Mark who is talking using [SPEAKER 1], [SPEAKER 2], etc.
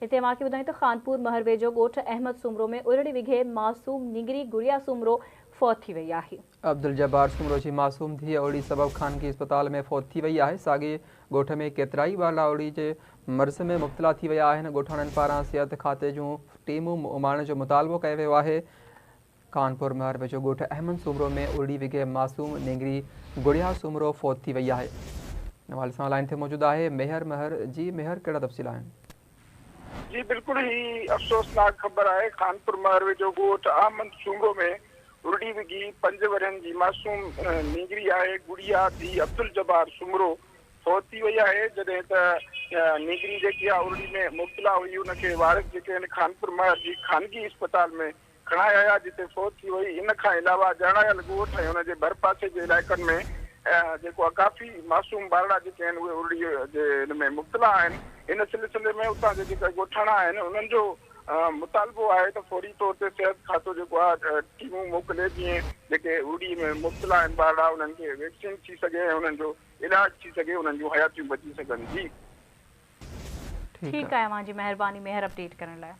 [SPEAKER 1] हिते मांखे ॿुधायूं त खानपुर महर वेझो ॻोठ अहमद सुमरो में उरड़ी विघे मासूम निगरी गुड़िया सुमरो फौत थी वई आहे।
[SPEAKER 2] अब्दुल जब्बार सुमरो जी मासूम धीअ उड़ी सबब खानगी अस्पताल में फौत थी वई आहे। साॻे ॻोठ में केतिराई ॿारड़ा उड़ी जे मर्ज़ में मुब्तला थी विया आहिनि। ॻोठाणनि पारां सिहत खाते जूं टीमूं उमाइण जो मुतालबो कयो वियो आहे। कानपुर महर वेझो ॻोठ अहमद सुमरो में उड़ी विघे मासूम निगरी गुड़िया सुमरो फौत थी वई आहे। नवाल सां लाइन ते मौजूद आहे मेहर। महर जी मेहर, कहिड़ा तफ़सील आहिनि?
[SPEAKER 3] जी बिल्कुल ही अफ़सोसनाक ख़बर है। कानपुर महर वेझो ॻोठ अहमद सुमरो में उरड़ी विघी 5 वरनि जी मासूम निगरी है गुड़िया धी अब्दुल जब्बार सुमरो फौत थी वई है। जॾहिं त निगरी जेकी आहे उरड़ी में मुब्तला हुई, उनखे वारिस जेके आहिनि कानपुर महर जी खानगी अस्पताल में खणाया आया, जिते फौत थी वई। इन खां अलावा जणायल ॻोठ ऐं हुनजे भरपासे जे इलाइक़नि में जेको आहे काफ़ी मासूम ॿारड़ा जेके आहिनि उहे उरड़ीअ जे हिन में मुब्तला आहिनि। इन सिलसिले में उतां जे जेका ॻोठाणा आहिनि उन्हनि जो मुतालबो आहे त फौरी तौर ते सिहत खातो जेको आहे टीमूं मोकिले, जीअं जेके उड़ी में मुब्तला आहिनि ॿारड़ा उन्हनि खे वैक्सीन थी सघे ऐं उन्हनि जो इलाज थी सघे, उन्हनि जूं हयातियूं बची सघनि। जी
[SPEAKER 1] ठीक है, मां जी मेहरबानी मेहर अपडेट करण लाइ।